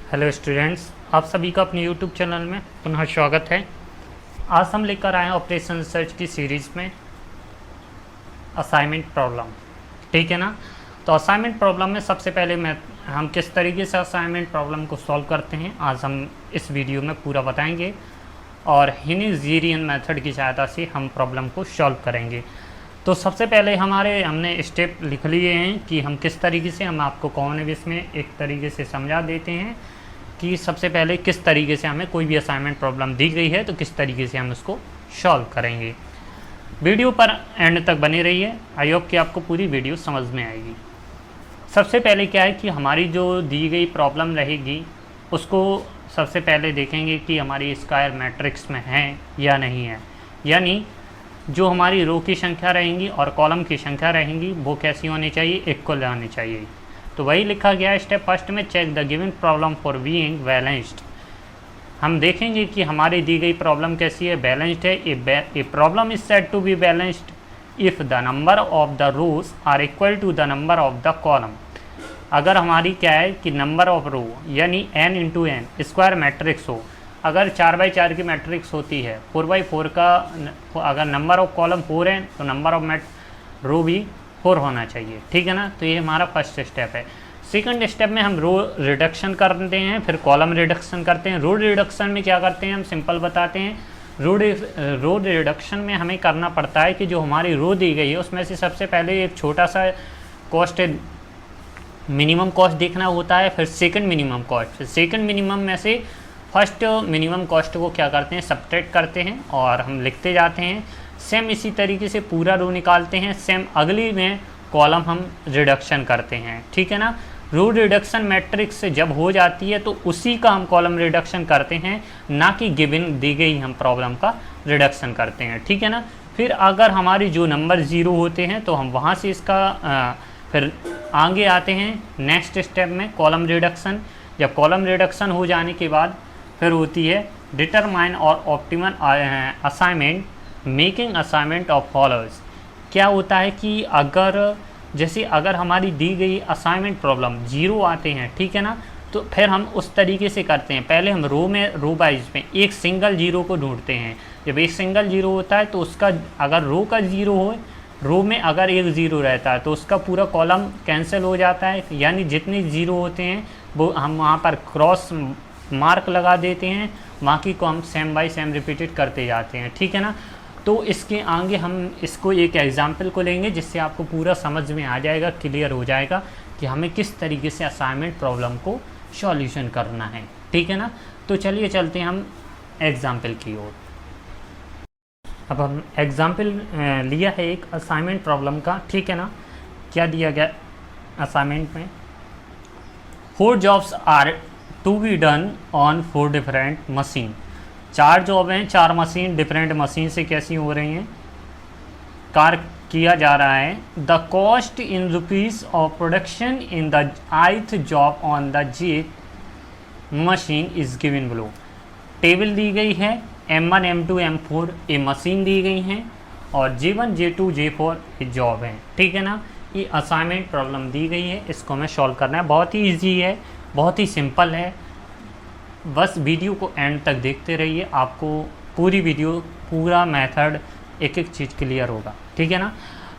Hello students, आप सभी का अपने यूट्यूब चैनल में पुनः स्वागत है। आज हम लेकर आए हैं ऑपरेशन रिसर्च की सीरीज़ में असाइनमेंट प्रॉब्लम। ठीक है ना। तो असाइनमेंट प्रॉब्लम में सबसे पहले हम किस तरीके से असाइनमेंट प्रॉब्लम को सॉल्व करते हैं आज हम इस वीडियो में पूरा बताएंगे और हीनियरियन मेथड की सहायता से हम प्रॉब्लम को सॉल्व करेंगे। तो सबसे पहले हमने स्टेप लिख लिए हैं कि हम किस तरीके से, हम आपको कॉमन में एक तरीके से समझा देते हैं कि सबसे पहले किस तरीके से हमें कोई भी असाइनमेंट प्रॉब्लम दी गई है तो किस तरीके से हम उसको सॉल्व करेंगे। वीडियो पर एंड तक बने रहिए, आई होप कि आपको पूरी वीडियो समझ में आएगी। सबसे पहले क्या है कि हमारी जो दी गई प्रॉब्लम रहेगी उसको सबसे पहले देखेंगे कि हमारी स्क्वायर मैट्रिक्स में है या नहीं है, यानी जो हमारी रो की संख्या रहेंगी और कॉलम की संख्या रहेंगी वो कैसी होनी चाहिए, इक्वल होनी चाहिए। तो वही लिखा गया है स्टेप फर्स्ट में, check the given problem for being balanced. हम देखेंगे कि हमारी दी गई प्रॉब्लम कैसी है, बैलेंस्ड है। A problem is said to be balanced if the number of the rows are equal to the number of the column. अगर हमारी क्या है कि नंबर ऑफ रो यानी n into n square matrix हो, अगर 4x4 की मैट्रिक्स होती है, 4x4 का अगर नंबर ऑफ कॉलम 4 है तो नंबर ऑफ रो भी 4 होना चाहिए। ठीक है ना। तो ये हमारा फर्स्ट स्टेप है। सेकंड स्टेप में हम रो रिडक्शन करते हैं, फिर कॉलम रिडक्शन करते हैं। रो रिडक्शन में क्या करते हैं, हम सिंपल बताते हैं। रो रिडक्शन में हमें करना पड़ता है कि जो हमारी रो दी गई है उसमें से सबसे पहले एक छोटा सा कॉस्ट मिनिमम कॉस्ट देखना होता है, फिर सेकंड मिनिमम कॉस्ट, फिर सेकंड मिनिमम में से फर्स्ट मिनिमम कॉस्ट को क्या करते हैं, सब्ट्रैक्ट करते हैं और हम लिखते जाते हैं। सेम इसी तरीके से पूरा रो निकालते हैं, सेम अगली में कॉलम हम रिडक्शन करते हैं। ठीक है ना। रो रिडक्शन मैट्रिक्स जब हो जाती है तो उसी का हम कॉलम रिडक्शन करते हैं, ना कि गिवन दी गई हम प्रॉब्लम का रिडक्शन करते हैं। ठीक है ना। फिर अगर हमारी जो नंबर 0 होते हैं तो हम वहाँ से इसका फिर आगे आते हैं नेक्स्ट स्टेप में कॉलम रिडक्शन। जब कॉलम रिडक्शन हो जाने के बाद फिर होती है डिटरमाइन और optimal assignment, making assignment of followers. क्या होता है कि अगर हमारी दी गई असाइनमेंट प्रॉब्लम 0 आते हैं, ठीक है ना, तो फिर हम उस तरीके से करते हैं। पहले हम रो वाइज में एक सिंगल 0 को ढूंढते हैं। जब एक सिंगल 0 होता है तो उसका अगर रो का 0 हो, रो में अगर एक 0 रहता है तो उसका पूरा कॉलम कैंसिल हो जाता है, यानी जितने 0 होते हैं वो हम वहाँ पर क्रॉस मार्क लगा देते हैं, बाकी को हम सेम बाय सेम रिपीटेड करते जाते हैं। ठीक है ना। तो इसके आगे हम इसको एक एग्जाम्पल को लेंगे जिससे आपको पूरा समझ में आ जाएगा, क्लियर हो जाएगा कि हमें किस तरीके से असाइनमेंट प्रॉब्लम को सॉल्यूशन करना है। ठीक है ना। तो चलिए चलते हैं हम एग्जाम्पल की ओर। अब हम एग्जाम्पल लिया है एक असाइनमेंट प्रॉब्लम का। ठीक है ना। क्या दिया गया असाइनमेंट में, 4 jobs are to be done on 4 different machine. 4 job हैं, 4 मशीन डिफरेंट मशीन से कैसी हो रही हैं, कार्य किया जा रहा है। The cost in rupees of production in the 8th job on the J machine is given below. Table दी गई है, M1 M2 M4 ये मशीन दी गई हैं और J1 J2 J4 ये जॉब हैं। ठीक है ना। ये असाइनमेंट प्रॉब्लम दी गई है, इसको हमें सॉल्व करना है। बहुत ही ईजी है, बहुत ही सिंपल है। बस वीडियो को एंड तक देखते रहिए, आपको पूरी वीडियो पूरा मेथड एक एक चीज़ क्लियर होगा। ठीक है ना।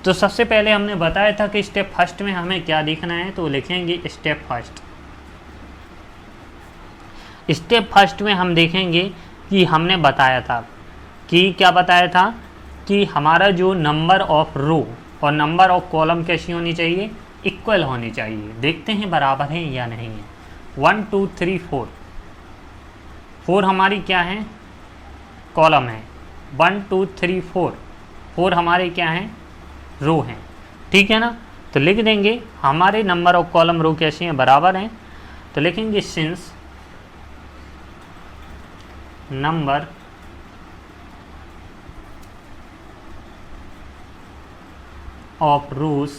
तो सबसे पहले हमने बताया था कि स्टेप फर्स्ट में हमें क्या देखना है, तो लिखेंगे स्टेप फर्स्ट। स्टेप फर्स्ट में हम देखेंगे कि हमने बताया था कि क्या बताया था कि हमारा जो नंबर ऑफ रो और नंबर ऑफ कॉलम कैसी होनी चाहिए, इक्वल होनी चाहिए। देखते हैं बराबर है या नहीं है। 1 2 3 4 4 हमारी क्या है, कॉलम है। 1 2 3 4 4 हमारे क्या हैं, रो हैं। ठीक है ना। तो लिख देंगे हमारे नंबर ऑफ कॉलम रो कैसे हैं, बराबर हैं। तो लिखेंगे since number of rows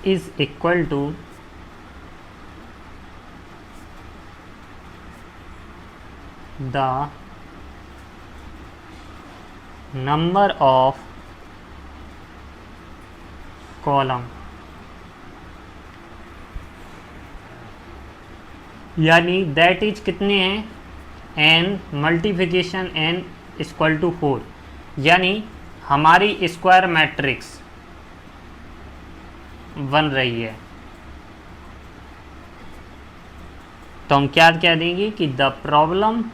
is equal to the number of column यानी दैट इज कितने हैं, n multiplication n equal to 4, यानी हमारी स्क्वायर मैट्रिक्स बन रही है। तो हम क्या कह देंगे कि द प्रॉब्लम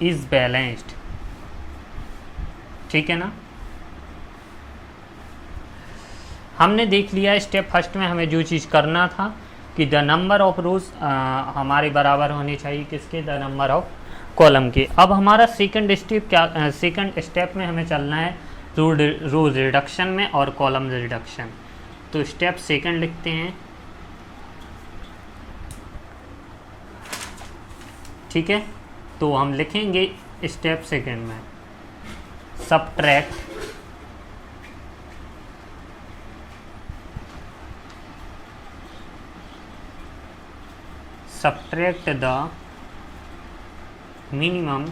इज बैलेंस्ड। ठीक है ना। हमने देख लिया स्टेप फर्स्ट में हमें जो चीज़ करना था कि द नंबर ऑफ रोज हमारे बराबर होने चाहिए किसके, द नंबर ऑफ कॉलम के। अब हमारा सेकंड स्टेप क्या, सेकंड स्टेप में हमें चलना है रो रिडक्शन में और कॉलम रिडक्शन। तो स्टेप सेकंड लिखते हैं। ठीक है, तो हम लिखेंगे स्टेप सेकंड में subtract the minimum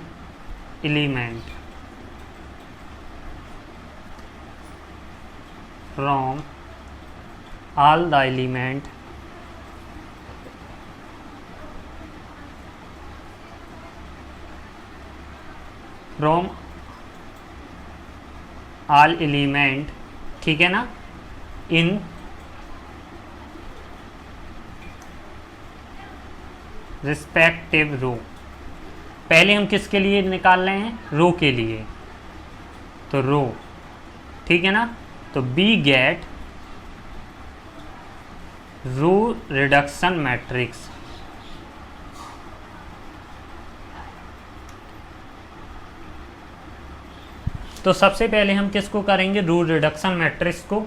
element from all the element from all element, ठीक है ना, in रिस्पेक्टिव रो। पहले हम किसके लिए निकाल रहे हैं, रो के लिए, तो रो, ठीक है ना। तो be get row reduction matrix. तो सबसे पहले हम किसको करेंगे, रो रिडक्शन मैट्रिक्स को।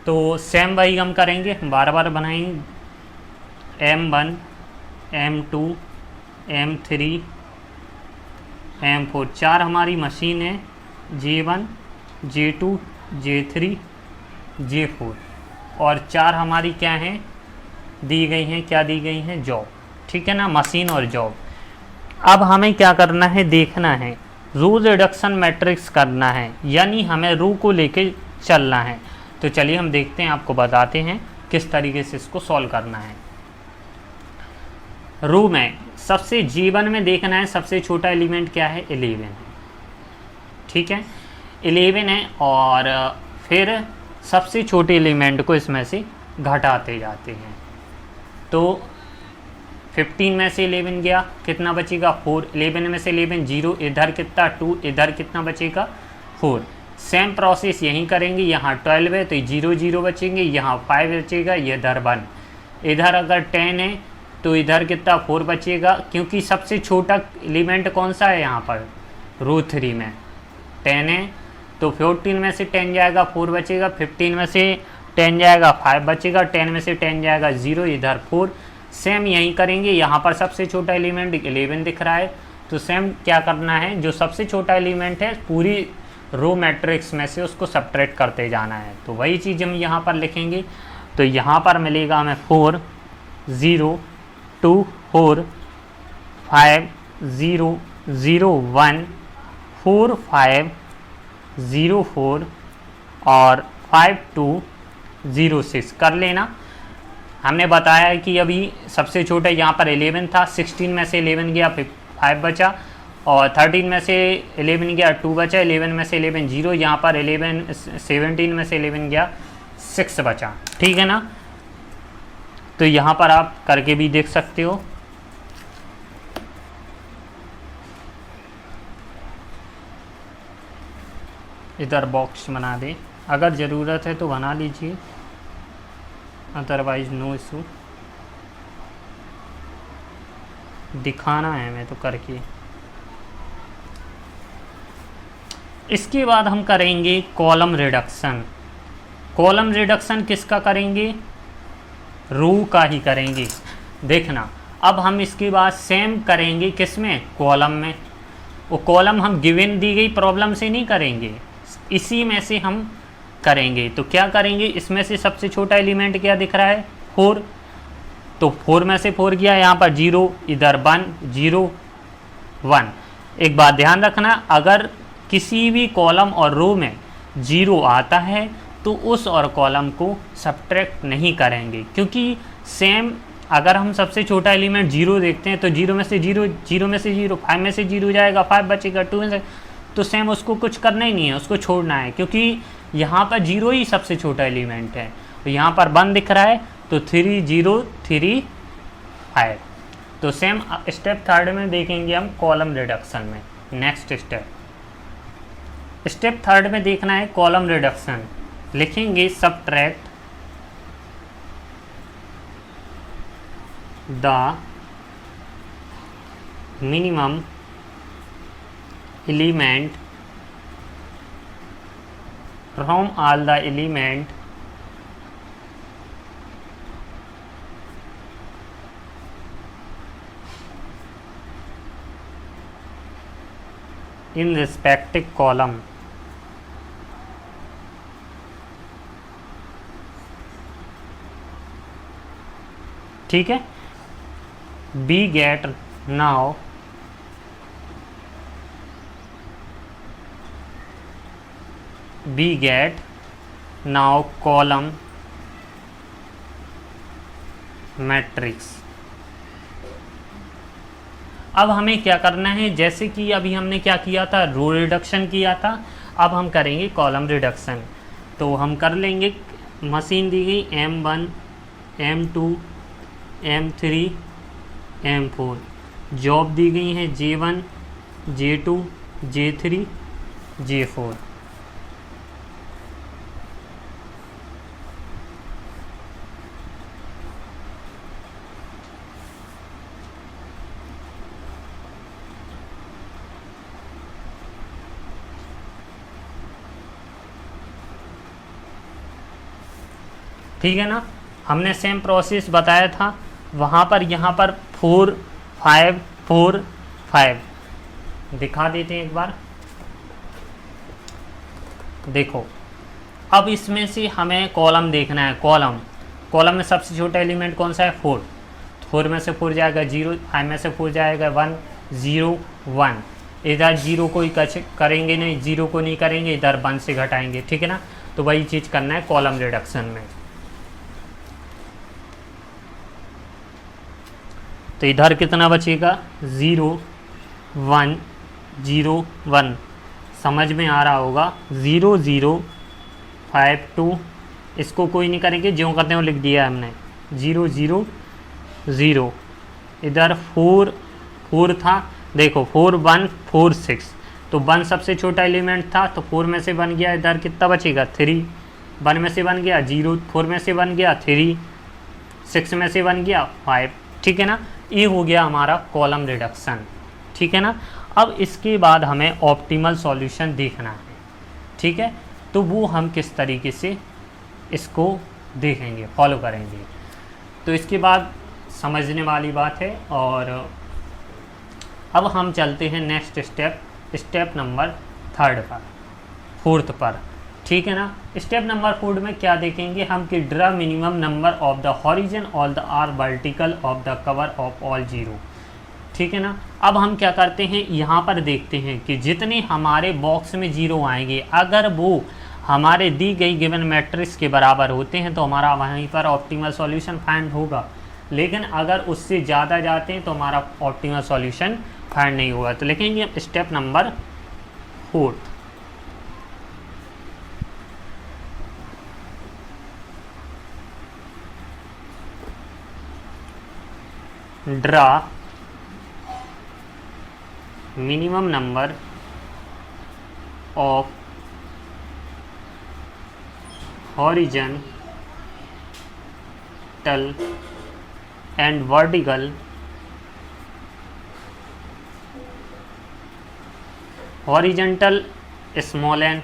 तो सेम वही हम करेंगे, बार बार बनाएंगे, M1 M2 M3 M4, 4 हमारी मशीन है, J1 J2 J3 J4, और 4 हमारी क्या हैं, दी गई हैं, क्या दी गई हैं, जॉब। ठीक है ना, मशीन और जॉब। अब हमें क्या करना है, देखना है, रो रिडक्शन मैट्रिक्स करना है, यानी हमें रो को लेके चलना है। तो चलिए हम देखते हैं, आपको बताते हैं किस तरीके से इसको सॉल्व करना है। रो में सबसे G1 में देखना है, सबसे छोटा एलिमेंट क्या है, 11 है। ठीक है, 11 है, और फिर सबसे छोटे एलिमेंट को इसमें से घटाते जाते हैं। तो 15 में से 11 गया, कितना बचेगा, 4। 11 में से 11 0, इधर कितना 2, इधर कितना बचेगा 4। सेम प्रोसेस यहीं करेंगे, यहाँ 12 है तो 0 0 बचेंगे, यहाँ 5 बचेगा, ये इधर 1। इधर अगर 10 है तो इधर कितना 4 बचेगा, क्योंकि सबसे छोटा एलिमेंट कौन सा है यहाँ पर, रो 3 में 10 है। तो 14 में से 10 जाएगा 4 बचेगा, 15 में से 10 जाएगा 5 बचेगा, 10 में से 10 जाएगा 0, इधर 4। सेम यहीं करेंगे, यहाँ पर सबसे छोटा एलिमेंट 11 दिख रहा है, तो सेम क्या करना है, जो सबसे छोटा एलिमेंट है पूरी रो मैट्रिक्स में से उसको सब्ट्रैक्ट करते जाना है। तो वही चीज़ हम यहाँ पर लिखेंगे। तो यहाँ पर मिलेगा हमें 4 0 2 4 5 0 0 1 4 5 0 4 और 5 2 0 6 कर लेना। हमने बताया है कि अभी सबसे छोटा यहाँ पर 11 था, 16 में से 11 गया 5 बचा, और 13 में से 11 गया 2 बचा, 11 में से 11 0, यहाँ पर 17 में से 11 गया 6 बचा। ठीक है ना, तो यहाँ पर आप करके भी देख सकते हो। इधर बॉक्स बना दे, अगर ज़रूरत है तो बना लीजिए, अदरवाइज नो इशू। दिखाना है मैं तो करके। इसके बाद हम करेंगे कॉलम रिडक्शन। कॉलम रिडक्शन किसका करेंगे, रो का ही करेंगे। देखना, अब हम इसके बाद सेम करेंगे किसमें, कॉलम में। वो कॉलम हम गिवन दी गई प्रॉब्लम से नहीं करेंगे, इसी में से हम करेंगे। तो क्या करेंगे, इसमें से सबसे छोटा एलिमेंट क्या दिख रहा है, 4। तो 4 में से 4 गया, यहाँ पर 0, इधर 1 0 1। एक बात ध्यान रखना, अगर किसी भी कॉलम और रो में 0 आता है तो उस और कॉलम को सब्ट्रैक्ट नहीं करेंगे, क्योंकि सेम अगर हम सबसे छोटा एलिमेंट 0 देखते हैं तो 0 में से 0, 0 में से 0, 5 में से 0 जाएगा, 5 बचेगा, 2 में से, तो सेम उसको कुछ करना ही नहीं है, उसको छोड़ना है, क्योंकि यहाँ पर 0 ही सबसे छोटा एलिमेंट है। तो यहाँ पर 1 दिख रहा है तो 3 0 3 5। तो सेम स्टेप थर्ड में देखेंगे हम कॉलम रिडक्शन में। नेक्स्ट स्टेप थर्ड में देखना है कॉलम रिडक्शन। लिखेंगे subtract the minimum element from all the element in respective column। ठीक है, we get now column matrix। अब हमें क्या करना है, जैसे कि अभी हमने क्या किया था, रो रिडक्शन किया था, अब हम करेंगे कॉलम रिडक्शन। तो हम कर लेंगे, मशीन दी गई M1 M2 M3 M4, job दी गई है J1 J2 J3 J4। ठीक है ना, हमने सेम प्रोसेस बताया था वहाँ पर, यहाँ पर 4 5 4 5 दिखा देते हैं एक बार। देखो अब इसमें से हमें कॉलम देखना है। कॉलम में सबसे छोटा एलिमेंट कौन सा है, 4। 4 में से 4 जाएगा 0, 5 में से 4 जाएगा 1 0 1। इधर 0 को ही करेंगे नहीं, 0 को नहीं करेंगे, इधर 1 से घटाएंगे। ठीक है ना, तो वही चीज़ करना है कॉलम रिडक्शन में। तो इधर कितना बचेगा, 0 1 0 1। समझ में आ रहा होगा, 0 0 5 2, इसको कोई नहीं करेंगे, जो करते हैं वो लिख दिया हमने, 0 0 0। इधर 4 4 था, देखो 4 1 4 6, तो 1 सबसे छोटा एलिमेंट था, तो 4 में से 1 गया, इधर कितना बचेगा 3, 1 में से 1 गया 0, 4 में से 1 गया 3, 6 में से 1 गया 5। ठीक है ना, ये हो गया हमारा कॉलम रिडक्शन। ठीक है ना, अब इसके बाद हमें ऑप्टिमल सॉल्यूशन देखना है। ठीक है, तो वो हम किस तरीके से इसको देखेंगे, फॉलो करेंगे, तो इसके बाद समझने वाली बात है। और अब हम चलते हैं नेक्स्ट स्टेप नंबर 4 पर। ठीक है ना, स्टेप नंबर 4 में क्या देखेंगे हम कि draw minimum number of the horizon all the or vertical of the cover of all 0। ठीक है ना, अब हम क्या करते हैं, यहाँ पर देखते हैं कि जितने हमारे बॉक्स में 0 आएंगे, अगर वो हमारे दी गई गिवन मैट्रिक्स के बराबर होते हैं तो हमारा वहीं पर ऑप्टिमल सॉल्यूशन फाइंड होगा। लेकिन अगर उससे ज़्यादा जाते हैं तो हमारा ऑप्टिमल सॉल्यूशन फाइंड नहीं होगा। तो लिखेंगे step number 4। Draw minimum number of horizontal and vertical horizontal small n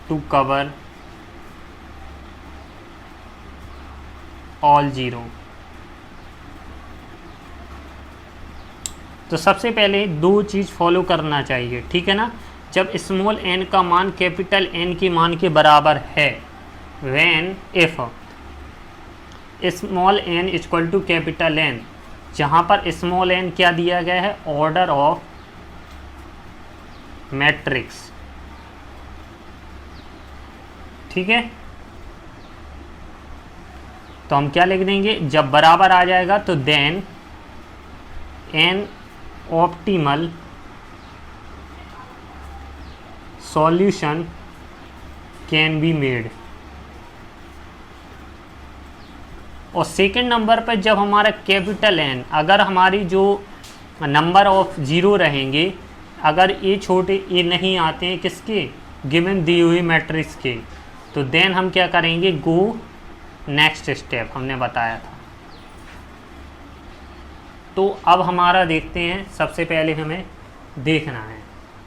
to cover all 0। तो सबसे पहले 2 चीज़ फॉलो करना चाहिए। ठीक है ना, जब स्मॉल n का मान कैपिटल N के मान के बराबर है, when if small n equal to capital N, जहाँ पर स्मॉल n क्या दिया गया है, ऑर्डर ऑफ मैट्रिक्स। ठीक है, तो हम क्या लिख देंगे, जब बराबर आ जाएगा तो then an optimal solution can be made. और सेकंड नंबर पर जब हमारा कैपिटल एन, अगर हमारी जो नंबर ऑफ जीरो रहेंगे, अगर ए छोटे ए नहीं आते हैं किसके, गिवन दी हुई मैट्रिक्स के, तो देन हम क्या करेंगे, गो नेक्स्ट स्टेप, हमने बताया था। तो अब हमारा देखते हैं, सबसे पहले हमें देखना है,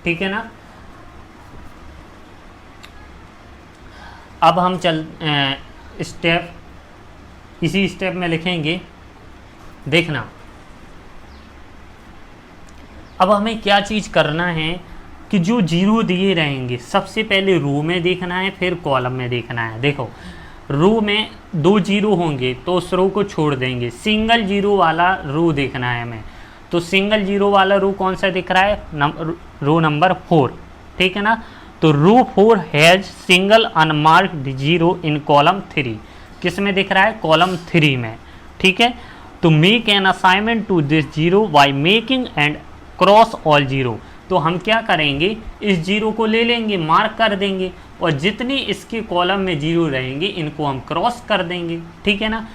ठीक है ना। अब हम स्टेप इसी स्टेप में लिखेंगे, देखना। अब हमें क्या चीज़ करना है कि जो जीरो दिए रहेंगे सबसे पहले रो में देखना है, फिर कॉलम में देखना है। देखो रो में 2 जीरो होंगे तो उस रो को छोड़ देंगे, सिंगल जीरो वाला रो देखना है हमें। तो सिंगल जीरो वाला रो कौन सा दिख रहा है, रो नंबर 4, ठीक है ना। तो रो 4 has single unmarked zero in column 3, किस में दिख रहा है, कॉलम 3 में, ठीक है। तो make an assignment to this zero by making and cross all zero. तो हम क्या करेंगे, इस जीरो को ले लेंगे, मार्क कर देंगे, और जितनी इसके कॉलम में जीरो रहेंगे इनको हम क्रॉस कर देंगे, ठीक है ना।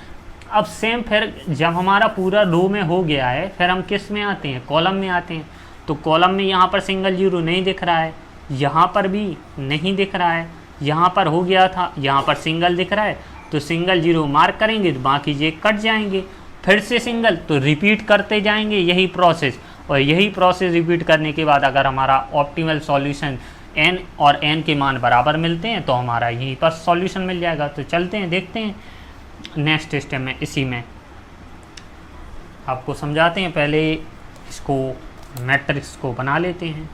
अब सेम फिर जब हमारा पूरा रो में हो गया है, फिर हम किस में आते हैं, कॉलम में आते हैं। तो कॉलम में यहाँ पर सिंगल जीरो नहीं दिख रहा है, यहाँ पर भी नहीं दिख रहा है, यहाँ पर हो गया था, यहाँ पर सिंगल दिख रहा है, तो सिंगल जीरो मार्क करेंगे तो बाकी ये कट जाएंगे, फिर से सिंगल, तो रिपीट करते जाएंगे यही प्रोसेस। और यही प्रोसेस रिपीट करने के बाद अगर हमारा ऑप्टिमल सॉल्यूशन n और n के मान बराबर मिलते हैं तो हमारा यहीं पर सॉल्यूशन मिल जाएगा। तो चलते हैं, देखते हैं नेक्स्ट स्टेप में, इसी में आपको समझाते हैं। पहले इसको मैट्रिक्स को बना लेते हैं।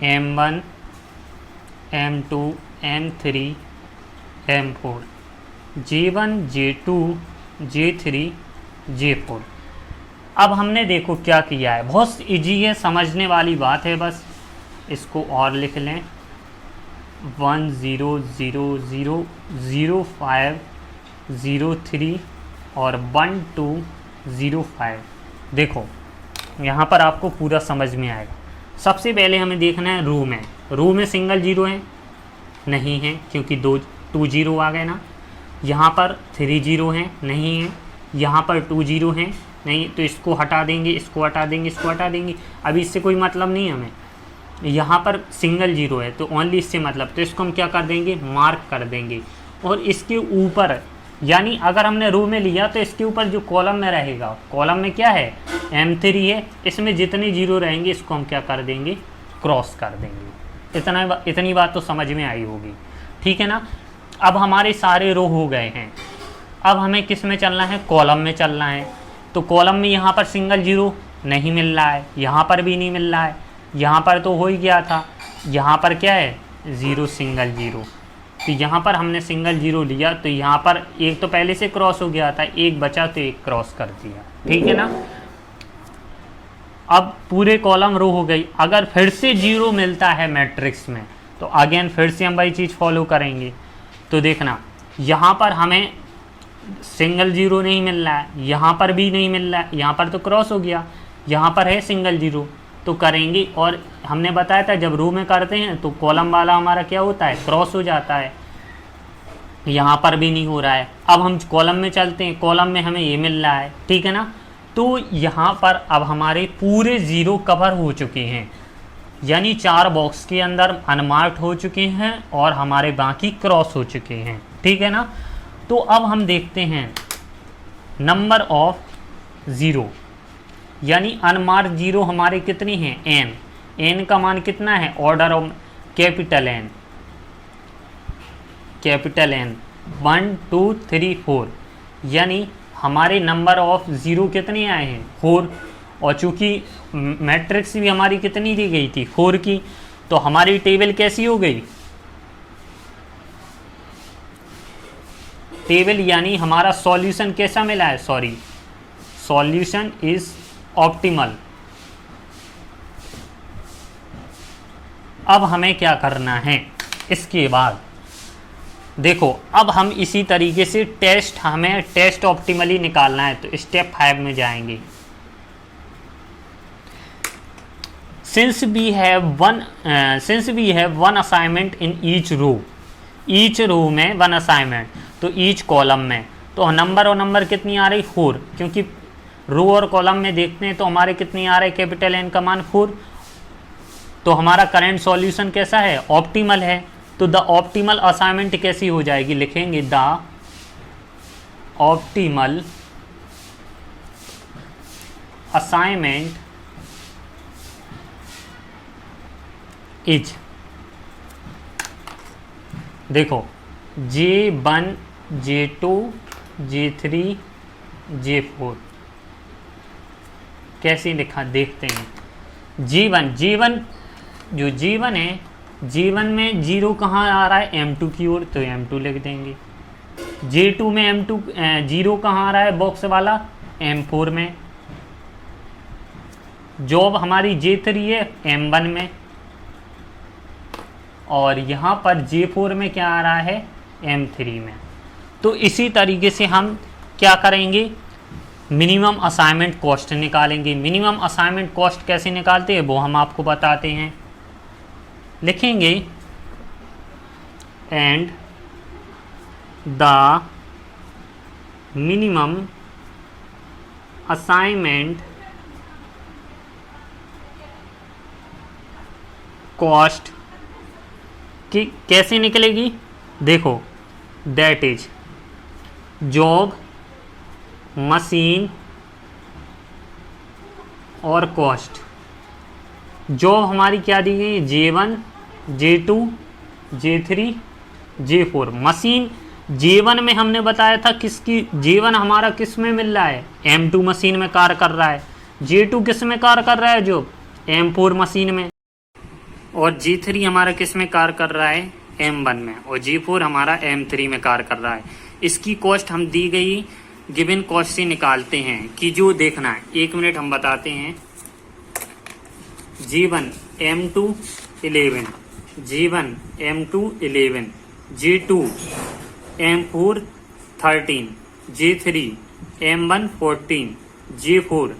M1 M2 M3 M4, J1 J2 J3 J4। अब हमने देखो क्या किया है, बहुत इजी है, समझने वाली बात है, बस इसको और लिख लें 1 0 0 0 0 5 0 3 और 1 2 0 5। देखो यहाँ पर आपको पूरा समझ में आएगा। सबसे पहले हमें देखना है रो में सिंगल जीरो है, नहीं है क्योंकि 2 जीरो आ गए ना। यहाँ पर 3 जीरो हैं, नहीं है। यहाँ पर 2 जीरो हैं, नहीं, तो इसको हटा देंगे, इसको हटा देंगे, इसको हटा देंगे, अभी इससे कोई मतलब नहीं है हमें। यहाँ पर सिंगल जीरो है तो ओनली इससे मतलब, तो इसको हम क्या कर देंगे, मार्क कर देंगे। और इसके ऊपर, यानी अगर हमने रो में लिया तो इसके ऊपर जो कॉलम में रहेगा, कॉलम में क्या है, M3 है, इसमें जितने जीरो रहेंगे इसको हम क्या कर देंगे, क्रॉस कर देंगे। इतनी बात तो समझ में आई होगी, ठीक है ना। अब हमारे सारे रो हो गए हैं, अब हमें किस में चलना है, कॉलम में चलना है। तो कॉलम में यहाँ पर सिंगल जीरो नहीं मिल रहा है, यहाँ पर भी नहीं मिल रहा है, यहाँ पर तो हो ही गया था, यहाँ पर क्या है, ज़ीरो सिंगल जीरो। तो यहाँ पर हमने सिंगल जीरो लिया तो यहाँ पर एक तो पहले से क्रॉस हो गया था, एक बचा तो एक क्रॉस कर दिया, ठीक है ना। अब पूरे कॉलम रो हो गई। अगर फिर से जीरो मिलता है मैट्रिक्स में तो अगेन फिर से हम वही चीज़ फॉलो करेंगे। तो देखना यहाँ पर हमें सिंगल जीरो नहीं मिल रहा है, यहाँ पर भी नहीं मिल रहा है, यहाँ पर तो क्रॉस हो गया, यहाँ पर है सिंगल जीरो, तो करेंगे। और हमने बताया था जब रो में करते हैं तो कॉलम वाला हमारा क्या होता है, क्रॉस हो जाता है। यहाँ पर भी नहीं हो रहा है। अब हम कॉलम में चलते हैं, कॉलम में हमें ये मिल रहा है, ठीक है ना। तो यहाँ पर अब हमारे पूरे ज़ीरो कवर हो चुके हैं, यानी 4 बॉक्स के अंदर अनमार्क्ड हो चुके हैं और हमारे बाकी क्रॉस हो चुके हैं, ठीक है ना। तो अब हम देखते हैं नंबर ऑफ ज़ीरो, यानी अनमार्क जीरो हमारे कितनी हैं, n का मान कितना है, ऑर्डर ऑफ कैपिटल N 1 2 3 4, यानी हमारे नंबर ऑफ ज़ीरो कितने आए हैं 4, और चूंकि मैट्रिक्स भी हमारी कितनी दी गई थी 4 की, तो हमारी टेबल कैसी हो गई, टेबल यानी हमारा सॉल्यूशन कैसा मिला है, सॉल्यूशन इज ऑप्टिमल। अब हमें क्या करना है, इसके बाद देखो अब हम इसी तरीके से हमें टेस्ट ऑप्टिमली निकालना है, तो स्टेप 5 में जाएंगे। Since we have one assignment in each row में 1 असाइनमेंट, तो ईच कॉलम में, तो नंबर और नंबर कितनी आ रही 4, क्योंकि रो और कॉलम में देखते हैं तो हमारे कितनी आ रही कैपिटल एन का मान 4, तो हमारा करंट सॉल्यूशन कैसा है, ऑप्टिमल है। तो द ऑप्टिमल असाइनमेंट कैसी हो जाएगी, लिखेंगे द ऑप्टिमल असाइनमेंट इज, देखो J1 J2 J3 J4 कैसे लिखा देखते हैं। G1 जो G1 है, G1 में जीरो कहाँ आ रहा है M2 की ओर, तो M2 लिख देंगे। J2 में M2 जीरो कहाँ आ रहा है बॉक्स वाला, M4 में। जॉब हमारी J3 है M1 में, और यहाँ पर J4 में क्या आ रहा है M3 में। तो इसी तरीके से हम क्या करेंगे, मिनिमम असाइनमेंट कॉस्ट निकालेंगे। मिनिमम असाइनमेंट कॉस्ट कैसे निकालते हैं वो हम आपको बताते हैं, लिखेंगे and the minimum assignment cost की कैसे निकलेगी, देखो दैट इज जॉब, मशीन और कॉस्ट। जॉब हमारी क्या दी गई, J1 J2 J3 J4। Machine J1 में हमने बताया था किसकी, J1 हमारा किस में मिल रहा है, M2 मशीन में कार्य कर रहा है। J2 किस में कार्य कर रहा है, जो M4 मशीन में। और J3 हमारा किस में कार्य कर रहा है, M1 में। और J4 हमारा M3 में कार्य कर रहा है। इसकी कॉस्ट हम दी गई गिवन कॉस्ट से निकालते हैं कि जो देखना है, 1 मिनट हम बताते हैं। G1 M2 11, G1 M2 11, G2 M4 13, G3 M1 14, G4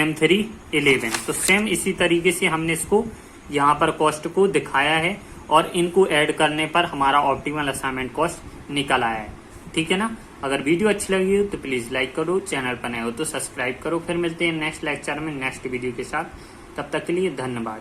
M3 11। तो सेम इसी तरीके से हमने इसको यहाँ पर कॉस्ट को दिखाया है, और इनको ऐड करने पर हमारा ऑप्टिमल असाइनमेंट कॉस्ट निकल आया है। ठीक है ना। अगर वीडियो अच्छी लगी हो तो प्लीज़ लाइक करो, चैनल पर नए हो तो सब्सक्राइब करो। फिर मिलते हैं नेक्स्ट लेक्चर में नेक्स्ट वीडियो के साथ। तब तक के लिए धन्यवाद।